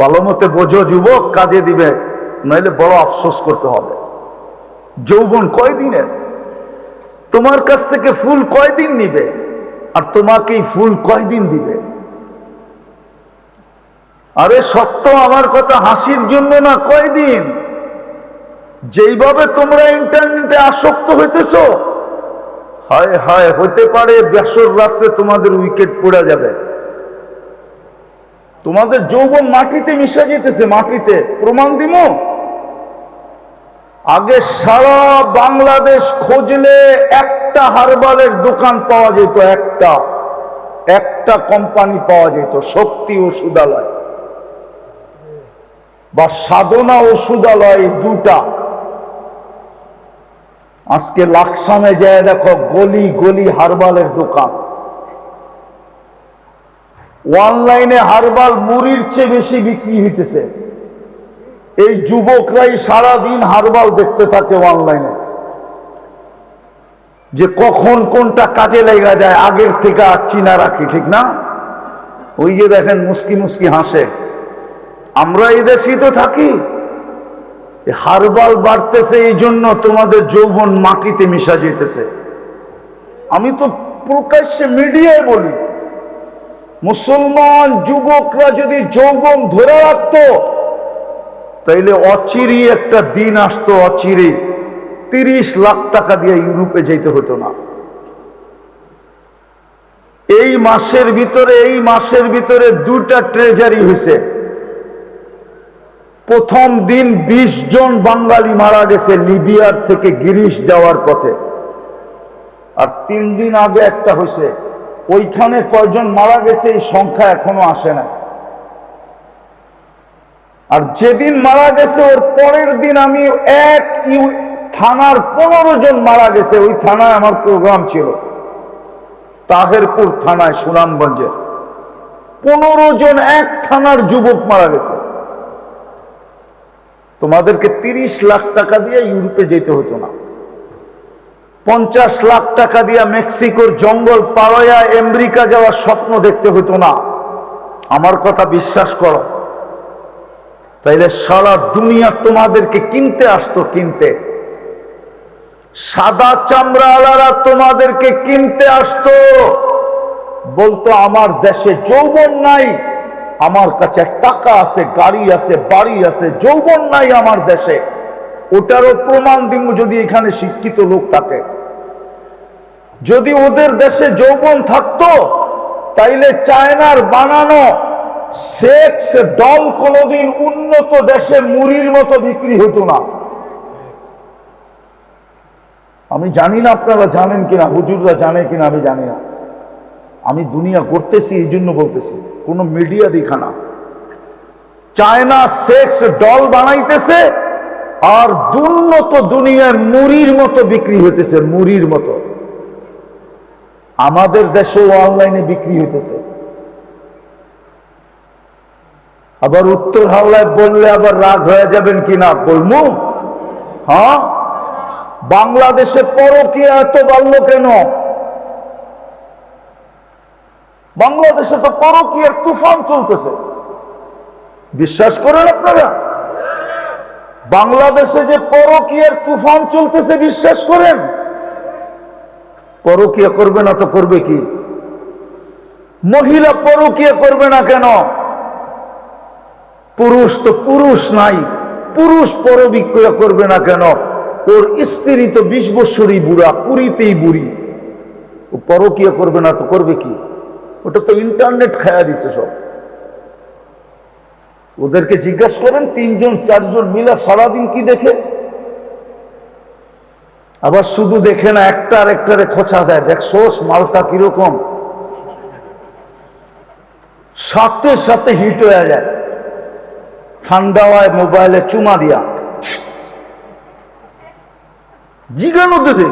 ভালো মতে বোঝো যুবক, কাজে দিবে, নইলে বড় আফসোস করতে হবে। যৌবন কয়দিনের? তোমার কাছ থেকে ফুল কয়দিন নিবে, আর তোমাকেই ফুল কয়দিন দিবে? আরে সত্য, আমার কথা হাসির জন্য না, কয়দিন? যেইভাবে তোমরা ইন্টারনেটে আসক্ত হইতেছ, হায় হায়, হতে পারে বেসর রাত্রে তোমাদের উইকেট পড়ে যাবে। তোমাদের যৌবন মাটিতে মিশে যেতেছে, মাটিতে। প্রমাণ দিব। আগে সারা বাংলাদেশ খুঁজলে একটা হারবালের দোকান পাওয়া যেত, একটা কোম্পানি পাওয়া যেত, শক্তি ওষুধালয় বা সাধনা ওষুধালয়, দুটা। আজকে লাকসামে যায় দেখো, গলি গলি হারবালের দোকান। অনলাইনে হারবাল মুড়ির চেয়ে বেশি বিক্রি হইতেছে। এই যুবকরাই সারাদিন হারবাল দেখতে থাকে অনলাইনে, যে কখন কোনটা কাজে লেগে যায় আগের থেকে চিনা রাখি, ঠিক না? ওই যে দেখেন মুস্কি মুস্কি হাসে। আমরা এই দেশেই তো থাকি। হারবাল বাড়তেছে, এই জন্য তোমাদের যৌবন মাটিতে মিশা যেতেছে। আমি তো প্রকাশ্যে মিডিয়ায় বলি, মুসলমান যুবকরা যদি যৌবন ধরে রাখতো, তাইলে অচিরেই একটা দিন আসতো, অচিরেই 30 লাখ টাকা দিয়ে ইউরোপে যেতে হতো না। এই মাসের ভিতরে দুটা ট্রেজারি হয়েছে। প্রথম দিন 20 জন বাঙালি মারা গেছে লিবিয়ার থেকে গ্রিস যাওয়ার পথে। আর 3 দিন আগে একটা হয়েছে, ওইখানে কয়জন মারা গেছে এই সংখ্যা এখনো আসে না। আর যেদিন মারা গেছে ওর পরের দিন আমি এক থানার 15 জন মারা গেছে, ওই থানায় আমার প্রোগ্রাম ছিল, তাহেরপুর থানায়, সুনামগঞ্জের। 15 জন এক থানার যুবক মারা গেছে। তোমাদেরকে 30 লাখ টাকা দিয়ে ইউরোপে যেতে হতো না, 50 লাখ টাকা দিয়ে মেক্সিকোর জঙ্গল পাড়ায়া আমেরিকা যাওয়ার স্বপ্ন দেখতে হতো না। আমার কথা বিশ্বাস করো। তাইলে সারা দুনিয়া তোমাদেরকে কিনতে আসতো, কিনতে। সাদা চামড়াওয়ালারা তোমাদেরকে কিনতে আসতো, বলতো আমার দেশে যৌবন নাই, আমার কাছে টাকা আছে, গাড়ি আছে, বাড়ি আছে, যৌবন নাই আমার দেশে। ওটারও প্রমাণ দিব যদি এখানে শিক্ষিত লোক থাকে। যদি ওদের দেশে যৌবন থাকতো, তাইলে চায়নার বানানো সেক্স ডল কোনদিন উন্নত দেশে মুড়ির মতো বিক্রি হতো না। আমি জানি না আপনারা জানেন কিনা, হুজুররা জানে কিনা আমি জানি না। আমি দুনিয়া করতেছি এই জন্য বলতেছি, কোন মিডিয়া দেখা না। চায়না সেক্স ডল বানাইতেছে, আর উন্নত দুনিয়ার মুড়ির মতো বিক্রি হইতেছে, মুড়ির মতো। আমাদের দেশেও অনলাইনে বিক্রি হইতেছে। আবার উত্তর হাওলায় বললে আবার রাগ হয়ে যাবেন কিনা বলবো। হ্যাঁ, বাংলাদেশে পরকীয়া এত বাড়লো কেন? বাংলাদেশে তো পরকীয়ার তুফান চলতেছে, বিশ্বাস করেন আপনারা? বাংলাদেশে যে পরকীয়ার তুফান চলতেছে, বিশ্বাস করেন? পরকীয়া করবে না তো করবে কি? মহিলা পরকীয়া করবে না কেন? পুরুষ তো পুরুষ নাই, পুরুষ পরবিক্রিয়া করবে না কেন? ওর স্ত্রী তো 20 বছরই বুড়া, 20তেই বুড়ি, ও পরকীয়া করবে না তো করবে কি? ওটা তো ইন্টারনেট খায়া দিছে সব। ওদেরকে জিজ্ঞাসা করেন, 3 জন 4 জন মিলা সারাদিন কি দেখে? আবার শুধু দেখে না, একটা আরেকটারে খোঁচা দেয়, দেখছোস মালটা কিরকম, সাথে সাথে হিট হয়ে যায়। ঠান্ডা হয় মোবাইলে চুমা দিয়া, জিজ্ঞানো দিতে।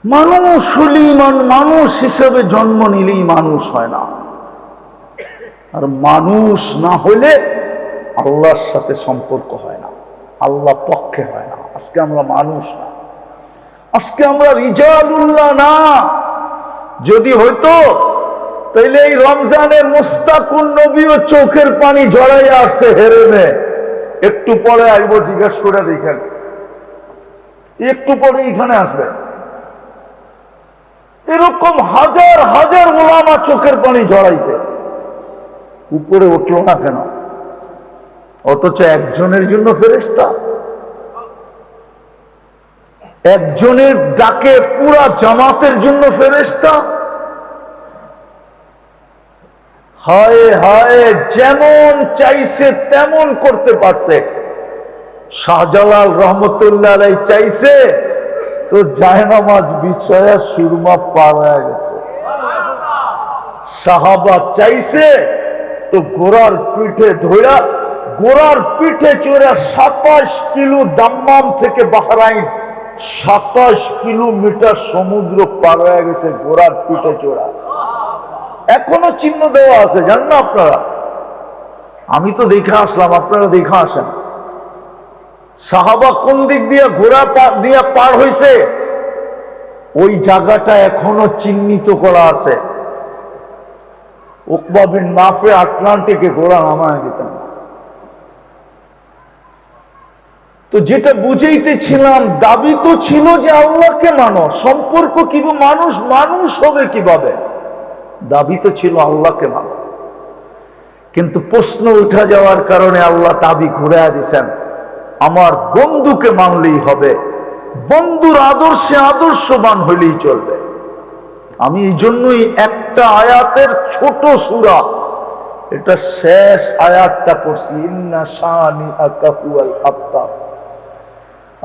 মানুষ হলেই মানুষ হিসেবে জন্ম নিলেই মানুষ হয় না। আর মানুষ না হলে আল্লাহর সাথে সম্পর্ক হয় না, আল্লাহ পক্ষে হয় না। আজকে আমরা মানুষ না, আজকে আমরা রিজালুল্লাহ না। যদি হইতো তাইলে এই রমজানে মুস্তাকুন নবীও চোখের পানি ঝরাইয়া আসছে হেরেমে। একটু পরে আসবো, জিজ্ঞেস করে দেখেন, একটু পরে এখানে আসবে। এরকম হাজার হাজার ওলামা চোখের পানি ঝরাইছে, উপরে উঠলো না কেন? অথচ একজনের জন্য ফেরেশতা, একজনের ডাকে পুরা জামাতের জন্য ফেরেশতা। হায় হায়, যেমন চাইছে তেমন করতে পারছে। শাহজালাল রহমতুল্লাহ আলাইহি চাইছে তো জায়নামাজ বিছায়া সুরমা পার হয়ে গেছে। সাহাবা চাইছে তো ঘোড়ার পিঠে ধইরা, ঘোড়ার পিঠে চড়ে 27 কিলো দাম্মাম থেকে বাহরাইন 27 কিলোমিটার সমুদ্র পার হয়ে গেছে ঘোড়ার পিঠে চড়া। এখনো চিহ্ন দেওয়া আছে, জানেন না আপনারা? আমি তো দেখে আসলাম, আপনারা দেখে আসেন। সাহাবা কোন দিক দিয়ে ঘোড়া দিয়ে পার হয়েছে, ওই জায়গাটা এখনো চিহ্নিত করা আছে। উকবা বিন নাফে আটলান্টিকে ঘোড়া নামায় দিতেন। তো যেটা বুঝাইতেছিলাম, দাবি তো ছিল যে আল্লাহকে মানো, সম্পর্ক কিভাবে মানুষ মানুষ হবে কিভাবে, দাবি তো ছিল আল্লাহকে মানো। কিন্তু প্রশ্ন উঠা যাওয়ার কারণে আল্লাহ দাবি ঘুরে দিছেন, আমার বন্ধুকে মানলেই হবে, বন্ধুর আদর্শে আদর্শবান হইলেই চলবে। আমি এই জন্যই একটা আয়াতের ছোট সূরা, এটা শেষ আয়াতটা পড়ছি, ইন্না শানিআকা হুয়াল আবতার।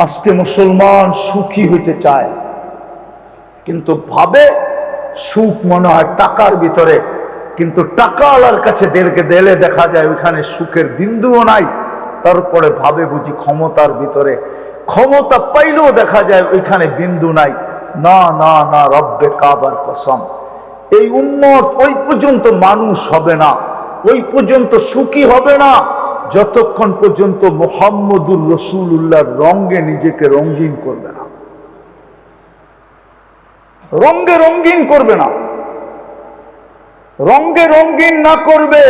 আজকে মুসলমান সুখী হইতে চায়, কিন্তু ভাবে সুখ মনে হয় টাকার ভিতরে, কিন্তু টাকাওয়ালার কাছে দিলে দেখা যায় ওইখানে সুখের বিন্দুও নাই। তারপরে ভাবে বুঝি ক্ষমতার ভিতরে, ক্ষমতা পাইলেও দেখা যায় ওইখানে বিন্দু নাই। না না না, রব্বে কাবার কসম, এই উম্মত ওই পর্যন্ত মানুষ হবে না, ওই পর্যন্ত সুখী হবে না, যতক্ষণ পর্যন্ত মুহাম্মদুর রাসূলুল্লাহর রঙে নিজেকে রঙিন করবে না, রঙে রঙিন করবে না। রঙে রঙিন না করবে,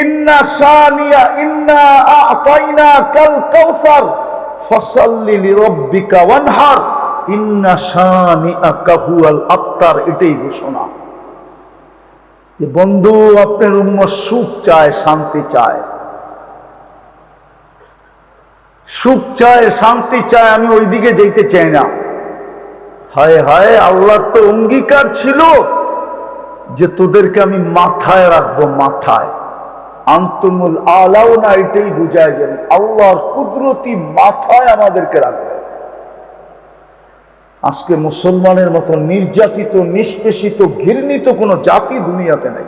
ইন্না শানিয়া ইন্না আ'তাইনাকাল কাউসার ফাসাল্লি লিরাব্বিকা ওয়ানহার ইন্না শানিআকা হুয়াল আবতার। এটাই ঘোষণা যে বন্ধু আপনার উম্মত সুখ চায়, শান্তি চায়, সুখ চায়, শান্তি চায়। আমি ওই দিকে যেতে চাই না। হায় হায়, আল্লাহর তো অঙ্গীকার ছিল যে তোদেরকে আমি মাথায় রাখবো, মাথায়। আনতুমুল আলাউনা, এটাই বুঝায় যে আল্লাহর কুদরতি মাথায় আমাদেরকে রাখবে। আজকে মুসলমানের মতো নির্যাতিত, নিষ্পেষিত, ঘৃণিত কোনো জাতি দুনিয়াতে নাই।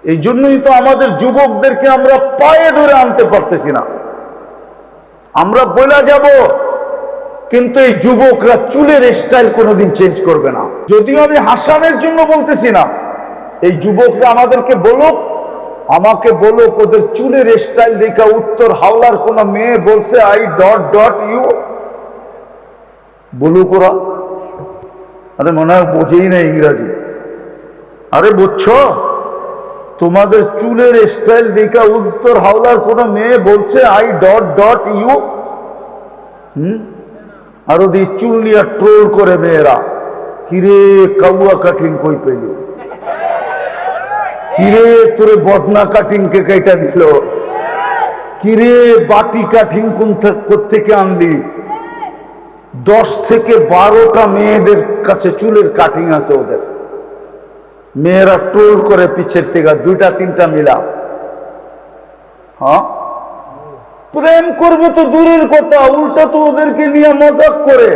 এই জন্যই তো আমাদের যুবকদেরকে আমরা পায়ে ধরে আনতে পারতেছি না। আমরা বলে যাব, কিন্তু এই যুবকরা চুলের স্টাইল কোনোদিন চেঞ্জ করবে না। যদিও আমি হাসানের জন্য বলতেছি না, এই যুবকরা আমাদেরকে বলুক, আমাকে বলুক, ওদের চুলের স্টাইল দেখা উত্তর হাওলার কোন মেয়ে বলছে আই ডট ডট ইউ, বলুক ওরা। আরে মনে হয় বোঝেই না ইংরাজি। আরে বুঝছো, তোমাদের চুলের স্টাইল দেখা উত্তর হাওলার কোন মেয়ে বলছে আই ডট ডট ইউ। আর ওদের চুল নিয়ে ট্রোল করে মেয়েরা, কিরে কাউয়া কাটিং কই পেলি, কিরে তোরে বদনা কাটিং কে কেটা দিল, কিরে বাটি কাটিং কোন থেকে আনলি। 10 থেকে 12টা মেয়েদের কাছে চুলের কাটিং আছে ওদের। মেয়েরা ট্রোল করে পিছের থেকে 2-3টা মিলা। হ্যাঁ, প্রেম করবে তো দূরের কথা, উল্টা তো ওদেরকে নিয়ে মজাক করে।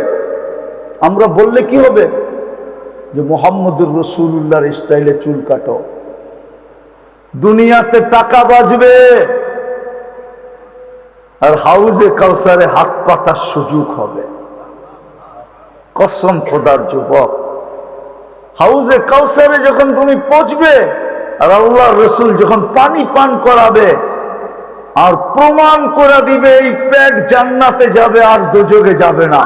আমরা বললে কি হবে যে মুহাম্মদুর রাসূলুল্লাহর স্টাইলে চুল কাটো, দুনিয়াতে টাকা বাজবে আর হাউজে কাউসারে হাত পাতার সুযোগ হবে। কসম খোদার যুবক, হাউজে কাউসারে যখন তুমি পৌঁছবে আর আল্লাহর রাসূল যখন পানি পান করাবে আর প্রমাণ করে দিবে এই পেট জান্নাতে যাবে আর দোজখে যাবে না,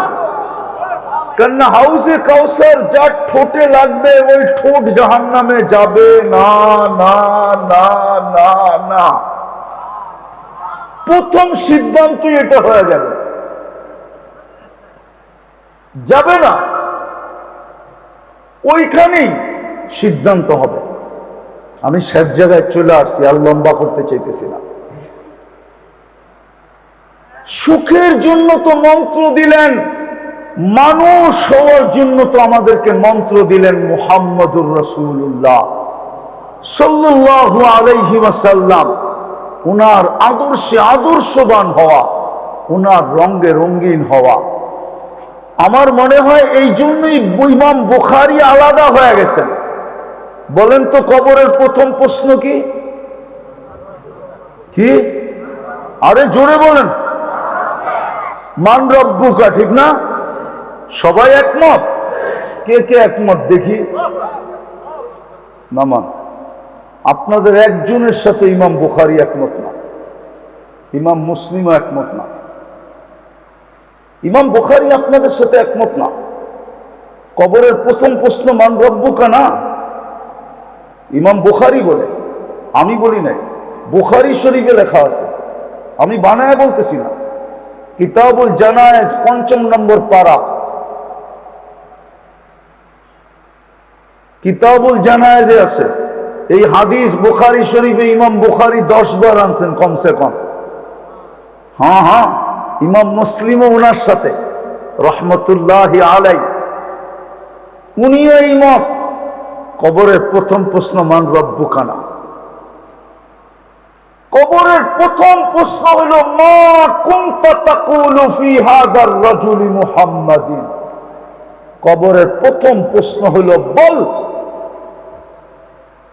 কেননা হাউজে কাউসার যার ঠোঁটে লাগবে ওই ঠোঁট জাহান্নামে যাবে না, না, না, না, না। প্রথম সিদ্ধান্তই এটা হয়ে যাবে, যাবে না, ওইখানেই সিদ্ধান্ত হবে। আমি সব জায়গায় চলে আসছি, আর লম্বা করতে চাইতেছি না। সুখের জন্য তো মন্ত্র দিলেন, মানুষ হওয়ার জন্য তো আমাদেরকে মন্ত্র দিলেন মুহাম্মদুর রাসূলুল্লাহ সাল্লাল্লাহু আলাইহি ওয়াসাল্লাম। উনার আদর্শে আদর্শবান হওয়া, উনার রঙে রঙিন হওয়া। আমার মনে হয় এই জন্যই ইমাম বুখারী আলাদা হয়ে গেছেন। বলেন তো কবরের প্রথম প্রশ্ন কি? কি? আরে জোরে বলেন। মান রব্বুকা, ঠিক না? সবাই একমত? কে কে একমত দেখি? মামা, আপনাদের একজনের সাথে ইমাম বুখারী একমত না, ইমাম মুসলিমও একমত না। ইমাম বুখারী আপনাদের সাথে একমত না। কবরের প্রথম প্রশ্ন মান রব্বুকা না, ইমাম বুখারী বলে, আমি বলি নাই। বুখারী শরীফে লেখা আছে, আমি বানায় বলতেছি না। কিতাবুল জানায়েজ ৫ম নম্বর পারা, কিতাবুল জানায়েজে আছে এই হাদিস। বুখারী শরীফে ইমাম বুখারী ১০ বার আনছেন কমসে কম। হ্যাঁ হ্যাঁ, ইমাম মুসলিমও ওনার সাথে রহমতুল্লাহি আলাইহি, উনিও এই মত। কবরের প্রথম প্রশ্ন মান রব্বুকা না। কবরের প্রথম প্রশ্ন হলো মা কুনতা তাকুলু ফি হাদার রাজুলি মুহাম্মাদিন। কবরের প্রথম প্রশ্ন হলো বল।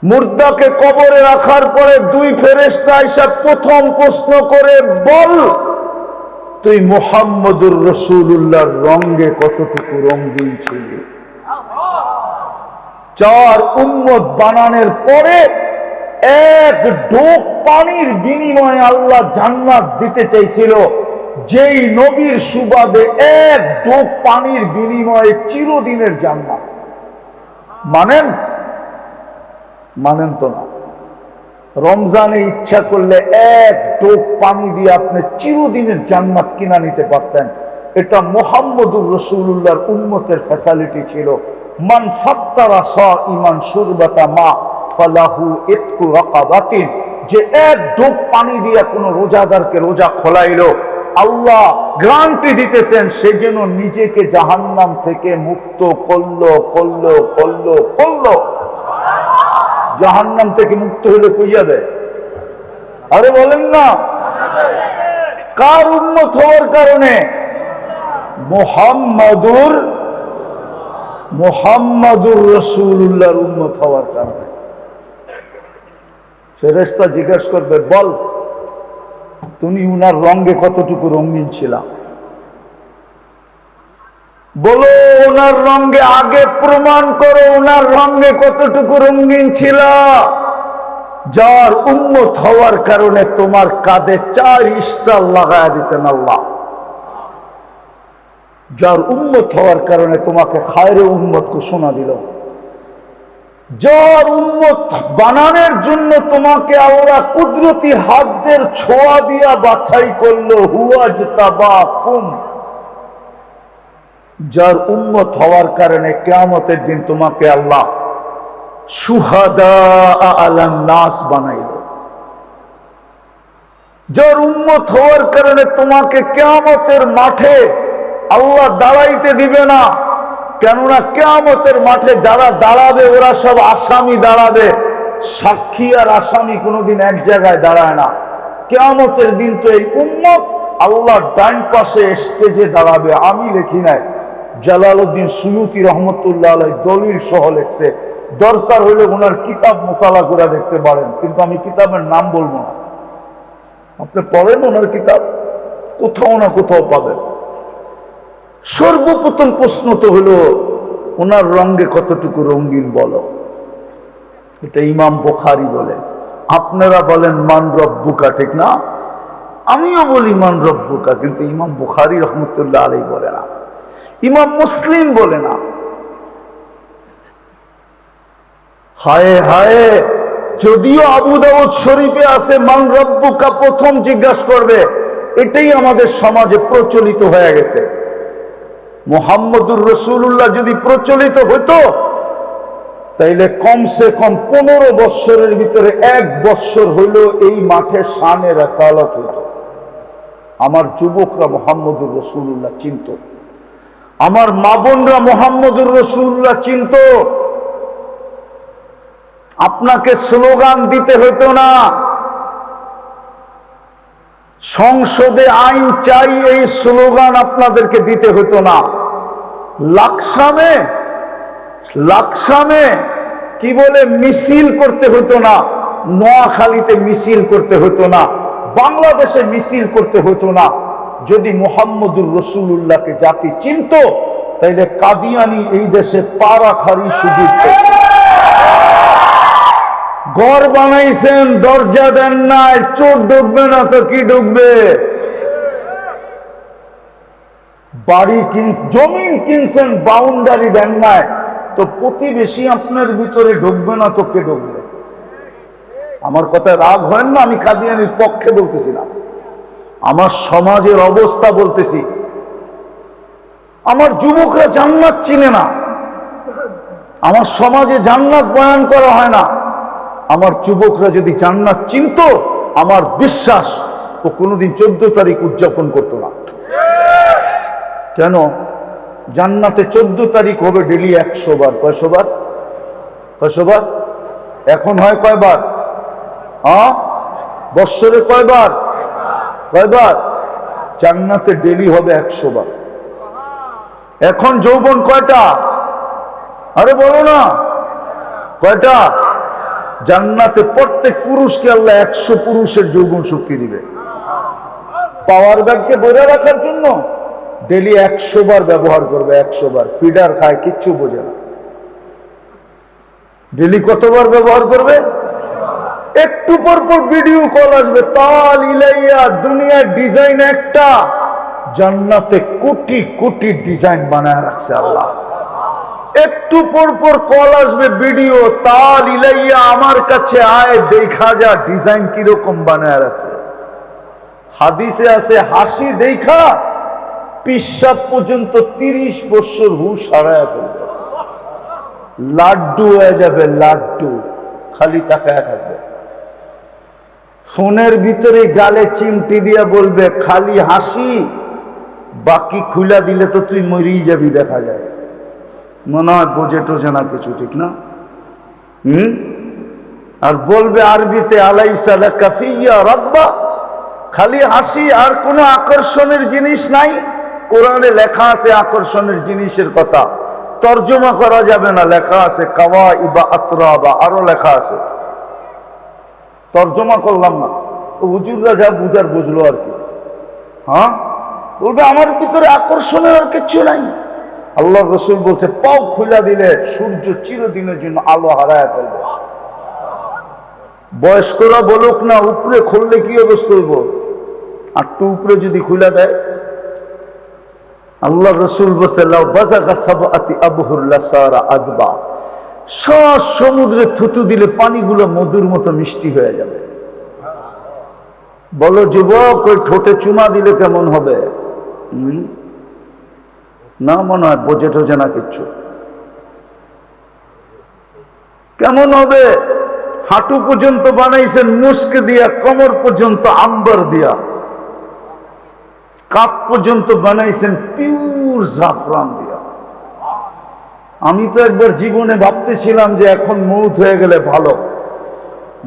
মুর্দাকে কবরে রাখার পরে দুই ফেরেশতা এসে প্রথম প্রশ্ন করে, বল তুই মুহাম্মদুর রাসূলুল্লাহর রঙে কতটুকু রঙিন ছিলি। 4 উম্মত বানানোর পরে এক ঢোক পানির বিনিময়ে আল্লাহ জান্নাত দিতে চাইছিল। যেই নবীর সুবাদে এক ঢোক পানির বিনিময়ে চিরদিনের জান্নাত। মানেন? মানেন তো না। রমজানে ইচ্ছা করলে এক ঢোক পানি দিয়ে আপনি চিরদিনের জান্নাত কিনা নিতে পারতেন। এটা মুহাম্মদুর রাসূলুল্লাহর উম্মতের ফ্যাসিলিটি ছিল। মান ফাত্তারা সাইমান শুরবাতা মা ফালাহু ইতকু রাকাবাতিন। যে এক ঢোক পানি দিয়ে কোন রোজাদারকে রোজা খোলাইলো, আল্লাহ গ্যারান্টি দিতেছেন সে যেন নিজেকে জাহান্নাম থেকে মুক্ত করলো করলো করলো করলো। জাহান্নাম থেকে মুক্ত হলে কই যাবে? আরে বলেন না। কার উম্মত হওয়ার কারণে? মুহাম্মাদুর রাসূলুল্লাহর উম্মত হওয়ার কারণে। ফেরেশতা জিজ্ঞেস করবে, বল তুমি উনার রঙে কতটুকু রঙিন ছিলা। বলো ওনার রঙে, আগে প্রমাণ করো ওনার রঙে কতটুকু রঙিন ছিল। যার উম্মত হওয়ার কারণে তোমার কাঁধে 4 স্টার লাগায়া দিয়েছেন আল্লাহ। যার উম্মত হওয়ার কারণে তোমাকে খায়রে উম্মত ঘোষণা দিল। যার উম্মত বানানোর জন্য তোমাকে আল্লাহ কুদরতি হাতের ছোঁয়া দিয়া বাছাই করলো। হুয়াজতাবাকুম। যার উম্মত হওয়ার কারণে কিয়ামতের দিন তোমাকে আল্লাহ শুহাদা আলান নাস বানাইল। যার উম্মত হওয়ার কারণে তোমাকে কিয়ামতের মাঠে আল্লাহ দাঁড়াইতে দিবে না। কেননা কিয়ামতের মাঠে যারা দাঁড়াবে ওরা সব আসামি দাঁড়াবে। সাক্ষী আর আসামি কোনোদিন এক জায়গায় দাঁড়ায় না। কিয়ামতের দিন তো এই উম্মত আল্লাহ ডান পাশে স্টেজে দাঁড়াবে। আমি লিখি নাই, জালালউদ্দিন সুয়ুতি রহমতুল্লাহ আলাইহি দলিল সহ লিখছে। দরকার হইলে ওনার কিতাব মোতালা করে দেখতে পারেন, কিন্তু আমি কিতাবের নাম বলবো না। আপনি পড়েন ওনার কিতাব, কোথাও না কোথাও পাবেন। সর্বপ্রথম প্রশ্ন তো হলো ওনার রঙে কতটুকু রঙিন বলো। এটা ইমাম বুখারী বলে। আপনারা বলেন মান রব্বুকা, ঠিক না? আমিও বলি মান রব্বুকা, কিন্তু ইমাম বুখারী রহমতুল্লাহ আলাইহি বলে না। ইমাম মুসলিম বলে না। হায় হায়, যদিও আবু দাউদ শরীফে আছে মান রব্বুকা প্রথম জিজ্ঞাসা করবে, এটাই আমাদের সমাজে প্রচলিত হয়ে গেছে। মুহাম্মদুর রাসূলুল্লাহ যদি প্রচলিত হতো তাইলে কমসে কম 15 বৎসরের ভিতরে 1 বৎসর হইল এই মাঠে শানে রাসালাত হতো। আমার যুবকরা মুহাম্মদুর রাসূলুল্লাহ চিনত, আমার মা বোনরা মুহাম্মদুর রাসূলুল্লাহ চিনত। আপনাকে স্লোগান দিতে হতো না, সংসদে আইন চাই এই স্লোগান আপনাদেরকে দিতে হতো না। লাকসামে কি বলে মিছিল করতে হতো না, নোয়াখালীতে মিছিল করতে হতো না, বাংলাদেশে মিছিল করতে হতো না। যদি মুহাম্মদুর রাসূলুল্লাহকে জাতি চিনত তাইলে কাদিয়ানি এই দেশে পাড়াখাড়ি সুযোগ পেত। ঘর বানাইছেন, দরজা দেন নাই, চোর ঢুকবে না তো কি ঢুকবে? বাড়ি জমিন কিনছেন, বাউন্ডারি দেন নাই তো প্রতিবেশী আপনার ভিতরে ঢুকবে না তো কে ঢুকবে? আমার কথায় রাগ হয় না, আমি কাদিয়ানির পক্ষে বলতেছি না, আমার সমাজের অবস্থা বলতেছি। আমার যুবকরা জান্নাত চিনে না, আমার সমাজে জান্নাত বয়ান করা হয় না। আমার যুবকরা যদি জান্নাত চিনত, আমার বিশ্বাস ও কোনোদিন 14 তারিখ উদযাপন করতো না। কেন? জান্নাতে 14 তারিখ হবে ডেলি 100 বার। কয়শো বার? এখন হয় কয়বার? বৎসরে কয়বার? জান্নাতে ডেলি হবে 100 বার। এখন যৌবন কয়টা? আরে বলো না, কয়টা? জান্নাতে প্রত্যেক পুরুষকে আল্লাহ 100 পুরুষের যৌবন শক্তি দিবে। পাওয়ার ব্যাংকে বইরা রাখার জন্য ডেলি 100 বার ব্যবহার করবে, 100 বার। ফিডার খায়, কিচ্ছু বোঝে না। ডেলি কতবার ব্যবহার করবে? একটু পর পর ভিডিও কল আসবে, তাল ইলাইয়া, দুনিয়ার ডিজাইন একটা, জান্নাতে কোটি কোটি ডিজাইন বানায় রাখছে আল্লাহ। একটু পর পর কল আসবে, ভিডিও, তাল ইলাইয়া, আমার কাছে আয়, দেখা যা ডিজাইন কিরকম বানায় রাখছে। হাদিসে আছে হাসি দেখা পিশাব পর্যন্ত 30 বছর হুশ হারায় ফেলবে। লাড্ডু হয়ে যাবে, লাড্ডু, খালি তাকায় থাকবে। ফোনের ভিতরে গালে চিমটি দিয়া বলবে খালি হাসি, বাকি খুলা দিলে তো তুই মরেই যাবি। দেখা যায়, মনে হয় বোঝে টোঝে না কিছু, ঠিক না? আর বলবে আরবিতে আলাইসা লাকা ফিয়া রাব্বা, খালি হাসি, আর কোনো আকর্ষণের জিনিস নাই। কোরআনে লেখা আছে আকর্ষণের জিনিসের কথা, তর্জমা করা যাবে না, লেখা আছে কাওয়াইবা আতরাবা, আরো লেখা আছে, তর্জমা করলাম না। তো হুজুররা যা বুঝার বুঝলো আর কি। বলবে আমার ভিতরে আকর্ষণের আর কিচ্ছু নাই। আল্লাহ রসুল বলছে পাও খুলা দিলে সূর্য চিরদিনের জন্য আলো হারায় ফেলবে। বয়স্করা বলুক না, উপরে খুললে কি অবস্থা হইব? আটটু উপরে যদি খুলে দেয়, আল্লাহ রসুল বলছে লাউ বাযাগা সাবআতি আবহুর লাসারা আযবা, সব সমুদ্রে থুতু দিলে পানিগুলো মধুর মতো মিষ্টি হয়ে যাবে। বলো যুবক, ওই ঠোঁটে চুমা দিলে কেমন হবে? না, মনে হয় বোঝে টোঝে না কিচ্ছু। কেমন হবে? হাঁটু পর্যন্ত বানাইছেন মুস্ক দিয়া, কোমর পর্যন্ত আম্বার দিয়া, কাপ পর্যন্ত বানাইছেন পিওর জাফরান দিয়া। আমি তো একবার জীবনে ভাবতেছিলাম যে এখন মৌত হয়ে গেলে ভালো।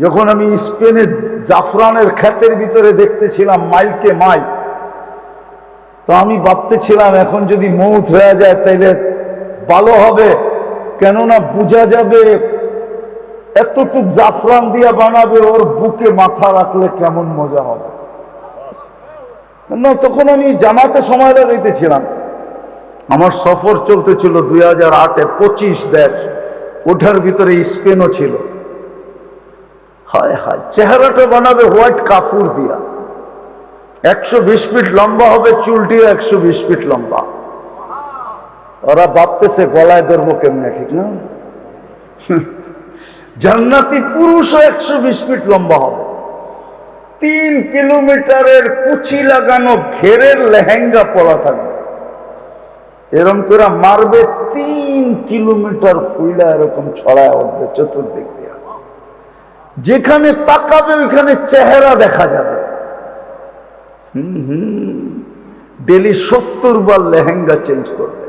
যখন আমি স্পেনে জাফরানের ক্ষেতের ভিতরে দেখতেছিলাম মাইলকে মাইল, তো আমি ভাবতেছিলাম এখন যদি মৌত হয়ে যায় তাইলে ভালো হবে, কেননা বোঝা যাবে এতটুক জাফরান দিয়া বানাবে, ওর বুকে মাথা রাখলে কেমন মজা হবে। না, তখন আমি জামাতে সময় লাগাইতেছিলাম। আমার সফর চলতেছিল 2008-এ 25 দেশ, ওঠার ভিতরে স্পেনও ছিল। হায় হায়, চেহারাটা বানাবে হোয়াইট কাফুর দিয়া, 120 ফিট লম্বা হবে, চুলটিও 120 ফিট লম্বা। ওরা ভাবতেছে গলায় ধরবো কেমনে, ঠিক না? জান্নাতি পুরুষও 120 ফিট লম্বা হবে, 3 কিলোমিটারের কুচি লাগানো ঘেরের লেহেঙ্গা পরা থাকবে, এরকম করে মারবে 3 কিলোমিটার ফুইলা এরকম ছড়ায় উঠবে চতুর্দিক দিয়ে, যেখানে তাকাবে ওইখানে চেহারা দেখা যাবে। ডেলি 70 বার লেহেঙ্গা চেঞ্জ করবে।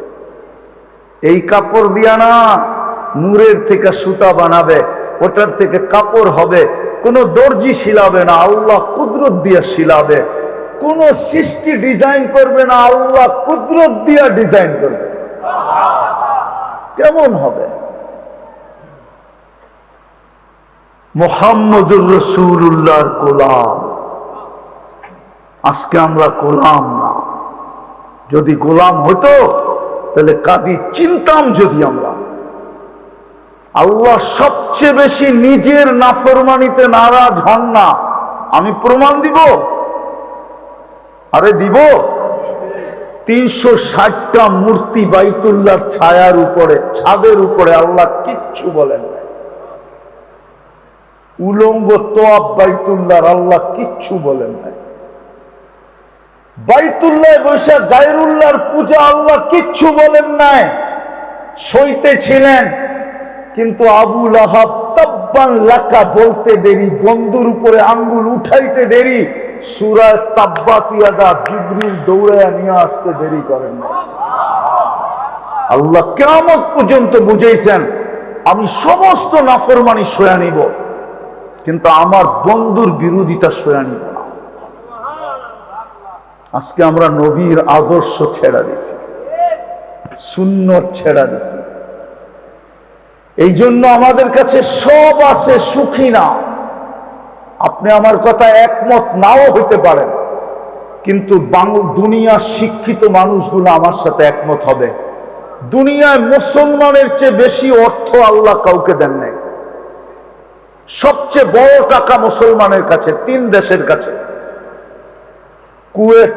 এই কাপড় দিয়া না, নূরের থেকে সুতা বানাবে, ওটার থেকে কাপড় হবে, কোন দর্জি শিলাবে না, আল্লাহ কুদরত দিয়া শিলাবে। কোন সৃষ্টি ডিজাইন করবে না, আল্লাহ কুদরত দিয়া ডিজাইন করবে। কেমন হবে? মুহাম্মদুর রাসূলুল্লাহর গোলাম। আজকে আমরা গোলাম না। যদি গোলাম হতো তাহলে কাদি চিনতাম। যদি আমরা, আল্লাহ সবচেয়ে বেশি নিজের নাফরমানিতে নারাজ হন না। আমি প্রমাণ দিব। আরে দিব। 360টা মূর্তি বাইতুল্লাহর ছায়ার উপরে, ছাদের উপরে, আল্লাহ কিচ্ছু বলেন না। উলঙ্গ তোয়াব বাইতুল্লাহর, আল্লাহ কিচ্ছু বলেন না। বাইতুল্লাহ বসে গায়রুল্লাহর পূজা, আল্লাহ কিচ্ছু বলেন নাই। সইতেছিলেন, কিন্তু আবু লাহাব তাব্বান লাকা বলতে দেরি, বন্ধুর উপরে আঙ্গুল উঠাইতে দেরি, সূরা তাব্বাত ইয়াদা জিবরিল দৌড়ায়া নিয়ে আসতে দেরি করেন না। আল্লাহ কিয়ামত পর্যন্ত বুঝাইছেন, আমি সমস্ত নাফরমানি সয়া নিব, কিন্তু আমার বন্ধুর বিরোধিতা সয়া নিব না। আজকে আমরা নবীর আদর্শ ছেড়া দিছি, সুন্নত ছেড়া দিছি। এই জন্য আমাদের কাছে সব আছে, সুখী না। আপনি আমার কথা একমত নাও হতে পারেন, কিন্তু দুনিয়ার শিক্ষিত মানুষগুলো আমার সাথে একমত হবে। দুনিয়ায় মুসলমানের চেয়ে বেশি অর্থ আল্লাহ কাউকে দেন নাই। সবচেয়ে বড় টাকা মুসলমানের কাছে 3 দেশের কাছে, কুয়েত,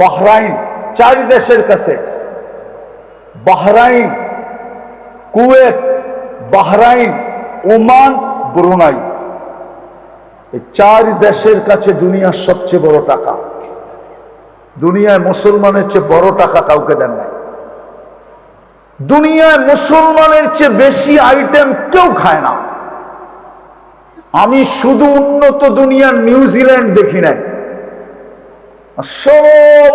বাহরাইন, 4 দেশের কাছে। Bahrain, Kuwait, Bahrain, Oman, Brunei, এই 4 দেশের কাছে দুনিয়ার সবচেয়ে বড় টাকা। দুনিয়ায় মুসলমানের চেয়ে বড় টাকা কাউকে দেন নাই। দুনিয়ায় মুসলমানের চেয়ে বেশি আইটেম কেউ খায় না। আমি শুধু উন্নত দুনিয়ার নিউজিল্যান্ড দেখি নাই, সব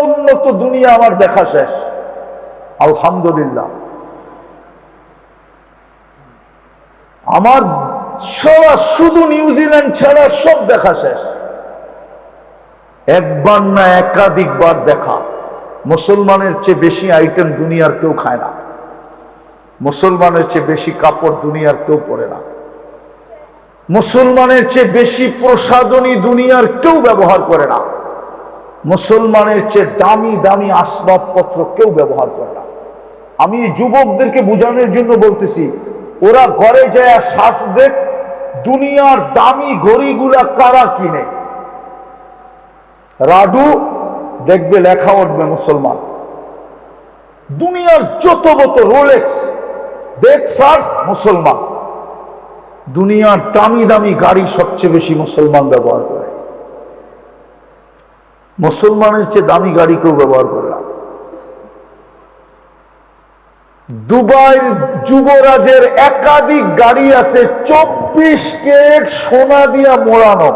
উন্নত দুনিয়া আমার দেখা শেষ, আলহামদুলিল্লাহ। আমার শুধু নিউজিল্যান্ড ছাড়া সব দেখা শেষ। একবার না একাধিকবার দেখা। মুসলমানের চেয়ে বেশি আইটেম দুনিয়ার কেউ খায় না। মুসলমানের চেয়ে বেশি কাপড় দুনিয়ার কেউ পরে না। মুসলমানের চেয়ে বেশি প্রসাধনী দুনিয়ার কেউ ব্যবহার করে না। মুসলমানের চেয়ে দামি দামি আসবাবপত্র কেউ ব্যবহার করে না। আমি যুবকদেরকে বোঝানোর জন্য বলতেছি, ওরা ঘরে যায় শ্বাস দেখ, দুনিয়ার দামি ঘড়িগুলা কারা কিনে। রাডু দেখবে লেখা উঠবে মুসলমান। দুনিয়ার যত রোলেক্স দেখ সার্চ মুসলমান। দুনিয়ার দামি দামি গাড়ি সবচেয়ে বেশি মুসলমান ব্যবহার করে। মুসলমানের চেয়ে দামি গাড়ি কেউ ব্যবহার করে না। দুবাইয়ের যুবরাজের একাধিক গাড়ি আছে 24 ক্যারেট সোনা দিয়া মোড়ানো।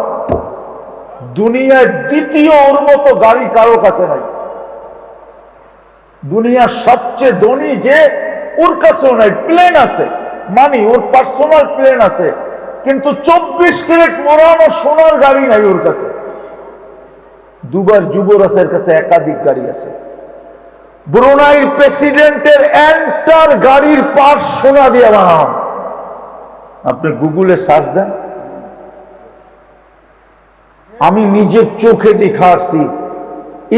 দুনিয়ায় দ্বিতীয় ওর মতো গাড়ি কারো কাছে নাই। দুনিয়ার সবচেয়ে ধনী যে, ওর কাছেও নাই। প্লেন আছে, মানি ওর পার্সোনাল প্লেন আছে, কিন্তু 24 ক্যারেট মোড়ানো সোনার গাড়ি নাই ওর কাছে। দুবাইয়ের যুবরাজের কাছে একাধিক গাড়ি আছে। ব্রুনাইয়ের প্রেসিডেন্টের এন্টার গাড়ির পার্টস সোনা দিয়ে বানানো। আপনি গুগলে সার্চ দেন, আমি নিজের চোখে দেখা আসছি।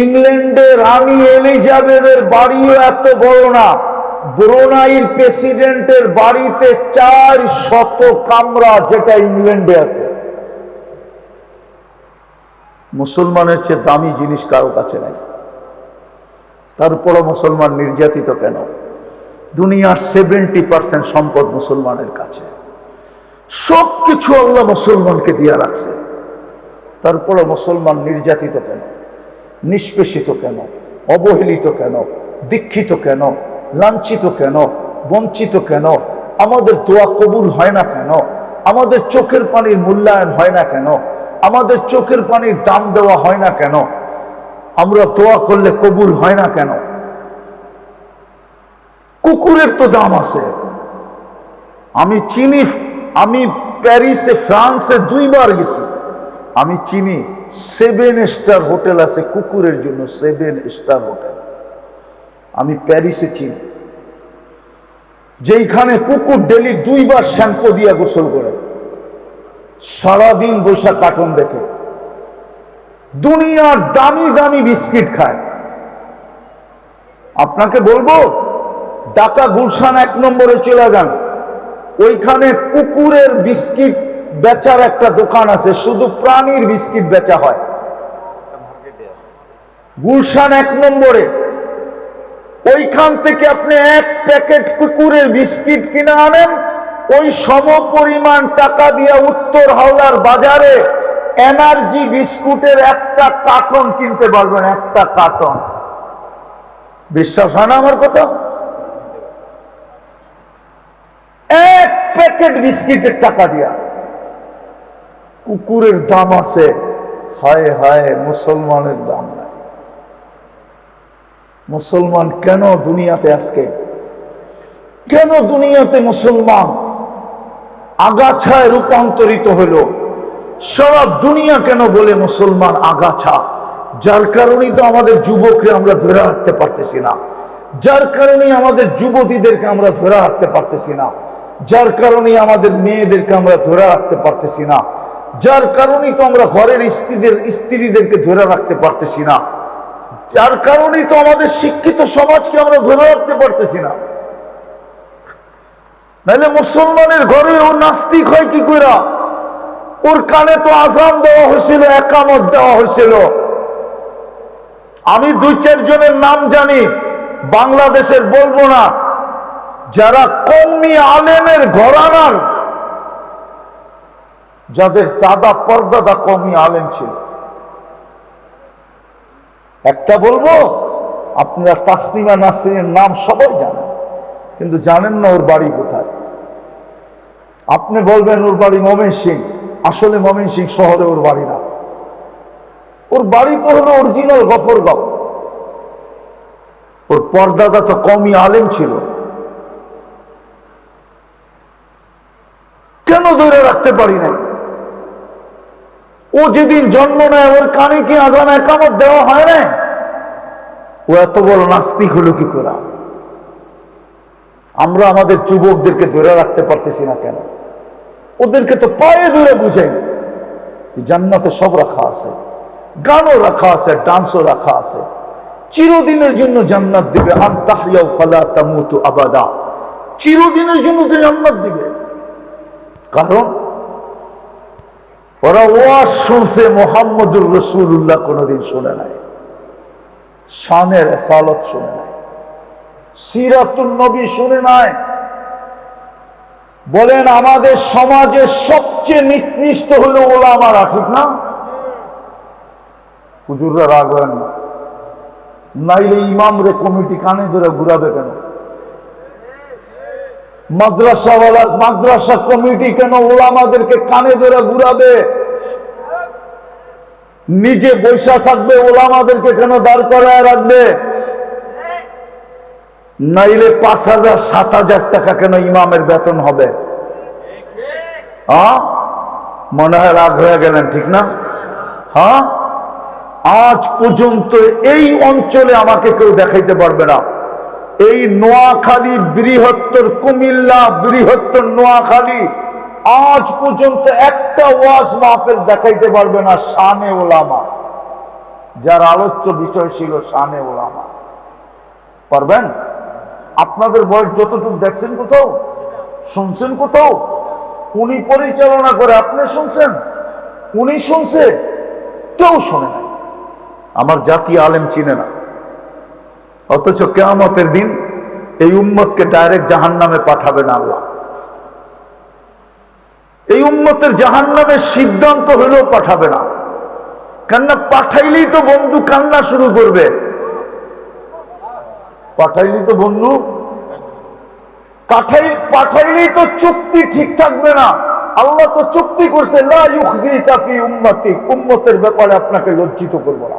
ইংল্যান্ডে রানী এলিজাবেথের বাড়িও এত বড় না, ব্রুনাইয়ের প্রেসিডেন্টের বাড়িতে 400 কামরা, যেটা ইংল্যান্ডে আছে। মুসলমানের চেয়ে দামি জিনিস কারো কাছে নাই। তারপরও মুসলমান নির্যাতিত কেন? দুনিয়ার 70% সম্পদ মুসলমানের কাছে, সবকিছু আল্লাহ মুসলমানকে দিয়ে রাখছে। তারপরে মুসলমান নির্যাতিত কেন, নিষ্পেষিত কেন, অবহেলিত কেন, দীক্ষিত কেন, লাঞ্ছিত কেন, বঞ্চিত কেন? আমাদের দোয়া কবুল হয় না কেন? আমাদের চোখের পানির মূল্যায়ন হয় না কেন? আমাদের চোখের পানির দাম দেওয়া হয় না কেন? আমরা দোয়া করলে কবুল হয় না কেন? কুকুরের তো দাম আছে। আমি চিনি, আমি প্যারিসে ফ্রান্সে 2 বার গেছি, আমি চিনি 7 স্টার হোটেল আছে কুকুরের জন্য, 7 স্টার হোটেল আমি প্যারিসে চিনি, যেখানে কুকুর ডেলি 2 বার শ্যাম্পু দিয়া গোসল করে, সারাদিন বৈশা কার্টুন দেখে, দুনিয়ার দামি দামি বিস্কিট খায়। আপনাকে বলবো, ঢাকা গুলশান 1 নম্বরে চলে যান, ওইখানে কুকুরের বিস্কিট বেচার একটা দোকান আছে, শুধু প্রাণীর বিস্কিট বেচা হয়। গুলশান 1 নম্বরে, ওইখান থেকে আপনি 1 প্যাকেট কুকুরের বিস্কিট কিনে আনেন, ওই সম পরিমাণ টাকা দিয়ে উত্তর হাওড়ার বাজারে এনার্জি বিস্কুটের একটা কার্টন কিনতে পারবেন, একটা কার্টন। বিশ্বাস হয় না আমার কথা? 1 প্যাকেট বিস্কিটের টাকা দিয়া। কুকুরের দাম আছে, হায় হায় মুসলমানের দাম নাই। মুসলমান কেন দুনিয়াতে আজকে, কেন দুনিয়াতে মুসলমান আগাছায় রূপান্তরিত হলো? সারা দুনিয়া কেন বলে মুসলমান আগাছা? যার কারণেই তো আমাদের যুবককে আমরা ধরে রাখতে পারতেছি না, যার কারণে আমাদের যুবতীদেরকে আমরা ধরে রাখতে পারতেছি না, যার কারণে আমাদের মেয়েদেরকে আমরা ধরে রাখতে পারতেছি না, যার কারণেই তো আমরা ঘরের স্ত্রীদেরকে ধরে রাখতে পারতেছি না, যার কারণেই তো আমাদের শিক্ষিত সমাজকে আমরা ধরে রাখতে পারতেছি না। নাহলে মুসলমানের ঘরে ও নাস্তিক হয় কি করে? ওর কানে তো আযান দেওয়া হয়েছিল, একামত দেওয়া হয়েছিল। আমি 2-4 জনের নাম জানি, বাংলাদেশের বলবো না, যারা কওমি আলেমের ঘরানার, যাদের দাদা পরদাদা কওমি আলেম ছিল। একটা বলবো, আপনারা তাসলিমা নাসরিনের নাম সবাই জানেন, কিন্তু জানেন না ওর বাড়ি কোথায়। আপনি বলবেন ওর বাড়ি ময়মনসিংহ, আসলে ময়মনসিংহ শহরে ওর বাড়ি না, ওর বাড়ি তো হলো অরিজিনাল গফরগাঁও। ওর পরদাদা তো কওমি আলেম ছিল। কেন ধরে রাখতে পারি না? ও যেদিন জন্ম নেয় ওর কানে কি আযান একামত দেওয়া হয় না? ও এত বড় নাস্তিক হলো কি করে? আমরা আমাদের যুবকদেরকে ধরে রাখতে পারতেছি না কেন? ওদেরকে তো পায়ে ধরে বুঝাই জান্নাতে সব রাখা আছে, গানও রাখা আছে, ডান্সও রাখা আছে, চিরদিনের জন্য জান্নাত দিবে। আনতাহইয়াউ ফালা তামুতু আবাদা, চিরদিনের জন্য তো জান্নাত দিবে। কারণ ওরা ওয়াজ শুনছে, মুহাম্মদুর রাসূলুল্লাহ কোনদিন শুনে নাই, শানের রিসালাত শুনে নাই, সিরাতুন নবী শুনে নাই। বলেন আমাদের সমাজের সবচেয়ে নিকৃষ্ট হলো ওলামারা, ঠিক না? হুজুররা রাগ হয় না, নাইলে ইমামরে কমিটি কানে ধরে ঘুরাবে কেন? মাদ্রাসাওয়ালা মাদ্রাসা কমিটি কেন ওলামাদেরকে কানে ধরে ঘুরাবে? নিজে বৈশা থাকবে, ওলামাদেরকে কেন দাঁড় করায় রাখবে? নাইলে 5,000-7,000 টাকা কেন ইমামের বেতন হবে? হ্যাঁ, মনে হয় রাগ হয়ে গেলেন, ঠিক না? হ্যাঁ, আজ পর্যন্ত এই অঞ্চলে আমাকে কেউ দেখাইতে পারবে না, এই নোয়াখালী বৃহত্তর কুমিল্লা, বৃহত্তর নোয়াখালী, আজ পর্যন্ত একটা ওয়াজ মাহফিল দেখাইতে পারবে না শানে ওলামা, যার আলোচ্য বিষয় ছিল শানে ওলামা। পারবেন? আপনাদের বয়স যতটুকু দেখছেন কোথাও, শুনছেন কোথাও? উনি পরিচালনা করে, আপনি শুনছেন? উনি শুনছে? কেউ শোনে নাই। আমার জাতি আলেম চিনে না, অথচ কিয়ামতের দিন এই উম্মতকে ডাইরেক্ট জাহান্নামে পাঠাবে না আল্লাহ। এই উম্মতের জাহান্নামের সিদ্ধান্ত হলেও পাঠাবে না, কেননা পাঠাইলেই তো বন্ধু কান্না শুরু করবে, পাঠাইলেই তো বন্ধু পাঠাইলেই তো চুক্তি ঠিক থাকবে না। আল্লাহ তো চুক্তি করছে, লা ইউখজিকা ফি উম্মতিক, উম্মতের ব্যাপারে আপনাকে লজ্জিত করব না,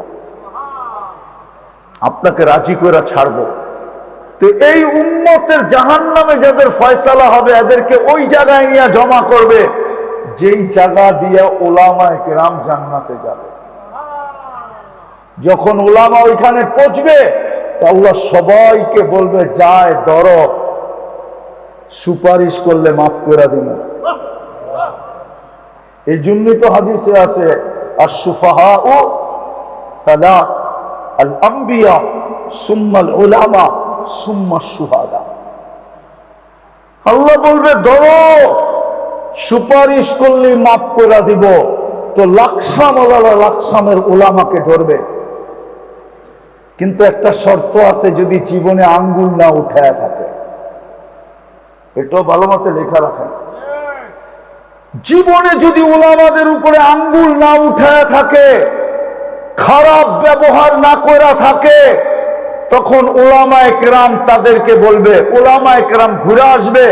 আপনাকে রাজি করে ছাড়বো। তো এই উম্মতের জাহান্নামে যাদের ফয়সালা হবে এদেরকে ওই জায়গায় নিয়ে জমা করবে যেই জায়গা দিয়ে উলামায়ে কেরাম জান্নাতে যাবে। যখন উলামা ওইখানে পৌঁছবে তো আল্লাহ সবাইকে বলবে, যায় ধরো, সুপারিশ করলে মাফ করে দিন। এই জন্যই তো হাদিসে আছে, আশ-শুফাহাউ সালাত, আল আম্বিয়া সুম্মাল উলামা সুম্মাশ শুহাদা। আল্লাহ বলবে ধরো, সুপারিশ করলে মাফ করে দিব। তো লাকসামের উলামাকে ধরবে, কিন্তু একটা শর্ত আছে, যদি জীবনে আঙ্গুল না উঠায় থাকে। এটাও ভালো মতো লেখা রাখেন, জীবনে যদি উলামাদের উপরে আঙ্গুল না উঠায় থাকে, খারাপ ব্যবহার না করে থাকে, তখন উলামায়ে কেরাম তাদেরকে বলবে, উলামায়ে কেরাম ঘুরে আসবে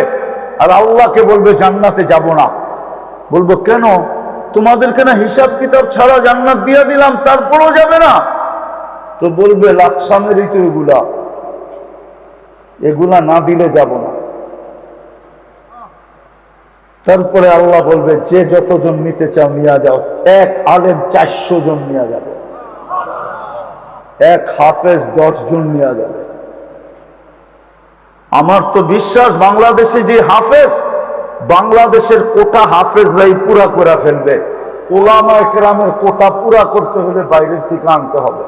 আর আল্লাহকে বলবে জান্নাতে যাব না। বলবো কেন? তোমাদেরকে না হিসাব কিতাব ছাড়া জান্নাত দিয়ে দিলাম, তারপরেও যাবে না? তো বলবে লাকসামের ঋতু এগুলা না দিলে যাব না। তারপরে আল্লাহ বলবে, যে যতজন নিতে চাও নিয়ে যাও। এক আলেম 400 জন নিয়ে যাবে, এক হাফেজ 10 জন নিয়ে যাবে। আমার তো বিশ্বাস বাংলাদেশে যে হাফেজ, বাংলাদেশের কোটা হাফেজরাই পুরা করে ফেলবে। উলামায়ে কেরামের কোটা পুরা করতে হলে বাইরের থেকে আনতে হবে।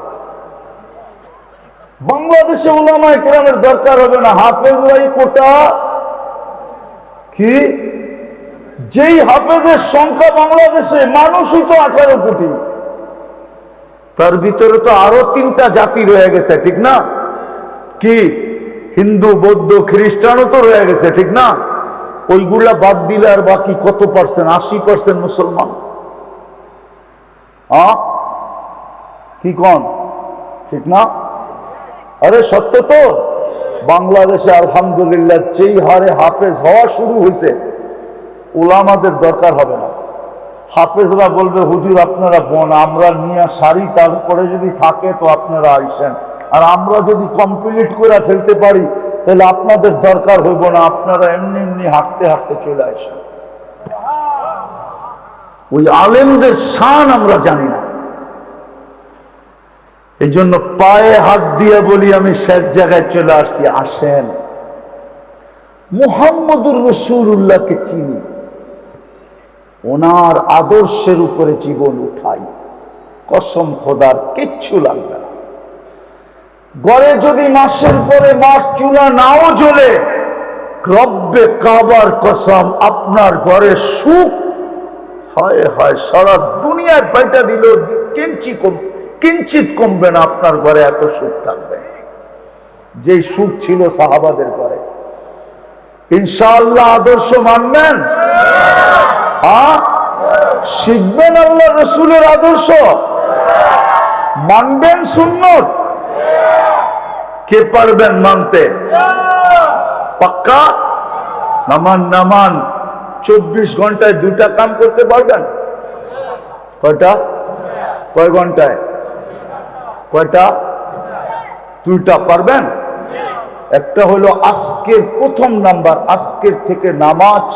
বাংলাদেশে উলামায়ে কেরামের দরকার হবে না, হাফেজরাই কোটা। কি যেই হাফেজের সংখ্যা বাংলাদেশে, মানুষই তো 18 কোটি, তার ভিতরে তো আরো 3টা জাতি রয়ে গেছে, ঠিক না? কি হিন্দু, বৌদ্ধ, খ্রিস্টানও তো রয়ে গেছে, ঠিক না? ওইগুলা বাদ দিলে আর বাকি কত পার্সেন্ট? 80% মুসলমান। কি কন, ঠিক না? আরে সত্য তো। বাংলাদেশে আলহামদুলিল্লাহ যেই হারে হাফেজ হওয়া শুরু হয়েছে, উলামাদের দরকার হবে না। হাফেজরা বলবে, হুজুর আপনারা বোন, আমরা নিয়ে সারি, তারপরে যদি থাকে তো আপনারা আইসেন, আর আমরা যদি কমপ্লিট করে ফেলতে পারি তাহলে আপনাদের দরকার হইব না, আপনারা এমনি এমনি হাঁটতে হাঁটতে চলে আসেন। ওই আলেমদের শান আমরা জানি না। এই জন্য পায়ে হাত দিয়ে বলি, আমি শেষ জায়গায় চলে আসছি, আসেন মুহাম্মদুর রাসূলুল্লাহকে চিনি, ওনার আদর্শের উপরে জীবন উঠাই, কসম খোদার কিচ্ছু লাগবে না। ঘরে যদি মাসের পরে মাস চুলা নাও জ্বলে, রব্বে কাবার কসম, আপনার ঘরে সুখ হয় হয় সারা দুনিয়ার পাল্টা দিল কিঞ্চিত কমবে না, আপনার ঘরে এত সুখ থাকবে যেই সুখ ছিল সাহাবাদের ঘরে। ইনশাআল্লাহ আদর্শ মানবেন? শিখবেন আল্লাহ রসুলের আদর্শ, মানবেন সুন্নত? কে পারবেন মানতে? পাক্কা? নামান 24 ঘন্টায় 2টা কাম করতে পারবেন? কয়টা? কয় ঘন্টায়? কয়টা? 2টা পারবেন? একটা হলো আজকের প্রথম নাম্বার, আজকের থেকে নামাজ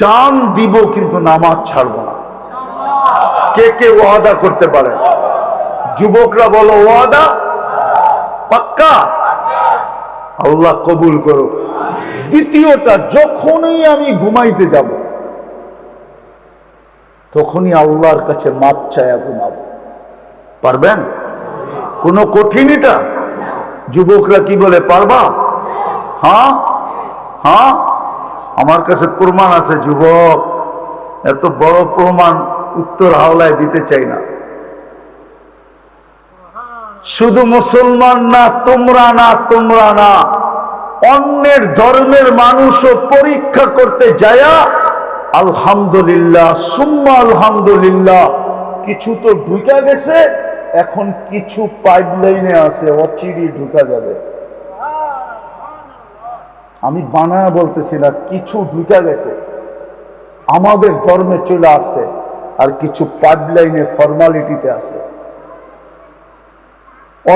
জান দিব, কিন্তু নামাজ ছাড়ব না। কে কে ওয়াদা করতে পারেন? যুবকরা বলো ওয়াদা? পাক্কা? আল্লাহ কবুল করো। দ্বিতীয়টা, যখনই আমি ঘুমাইতে যাব তখনই আল্লাহর কাছে মাপ চায়া ঘুমাবো। পারবেন? কোনো কঠিনটা? যুবকরা কি বলে, পারবা? হ্যাঁ হ্যাঁ, আমার কাছে প্রমাণ আছে যুবক, এত বড় প্রমাণ উত্তর হাওলায় দিতে চাই না। শুধু মুসলমান না, তোমরা না, অন্যের ধর্মের মানুষও পরীক্ষা করতে যায়া আলহামদুলিল্লাহ সুম্মা আলহামদুলিল্লাহ কিছু তো ঢুকা গেছে, এখন কিছু পাইপলাইনে আছে, অচিরেই ঢুকা যাবে। আমি বানায় বলতেছি না, কিছু ঢুকা গেছে, আমাদের ধর্মে চলে আসছে, আর কিছু পাইপলাইনে ফর্মালিটিতে আছে,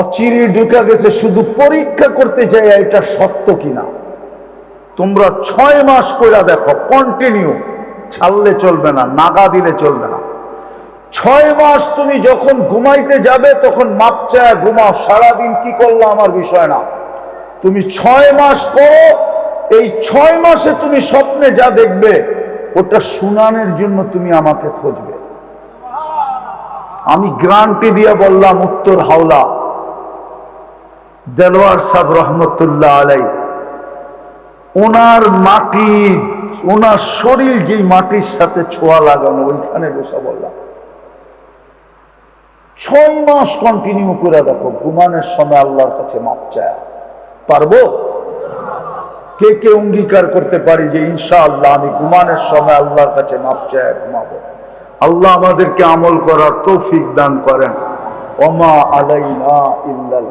অচিরেই ঢুকা গেছে। শুধু পরীক্ষা করতে যাই এটা সত্য কিনা। তোমরা 6 মাস কইরা দেখো, কন্টিনিউ, ছাড়লে চলবে না, নাগা দিলে চলবে না। 6 মাস তুমি যখন ঘুমাইতে যাবে তখন মাপ চায়া ঘুমাও, সারাদিন কি করলো আমার বিষয় না। তুমি 6 মাস করো, এই 6 মাসে তুমি স্বপ্নে যা দেখবে ওটা শুনানোর জন্য তুমি আমাকে খুঁজবে। আমি গ্যারান্টি দিয়ে বললাম, উত্তর হাওলা দেলোয়ার সাহেব রহমতুল্লাহ আলাই, ওনার মাটি, ওনার শরীর যেই মাটির সাথে ছোঁয়া লাগানো, ওইখানে বসে বললাম 6 মাস কন্টিনিউ করে দেখো, ঘুমানোর সময় আল্লাহর কাছে মাপ চায়। পারবো? কে কে অঙ্গীকার করতে পারি যে ইনশাআল্লাহ আমি ঘুমানোর সময় আল্লাহর কাছে মাপ চায় ঘুমাবো? আল্লাহ আমাদেরকে আমল করার তৌফিক দান করেন। ওমা আলাইনা ইল্লাল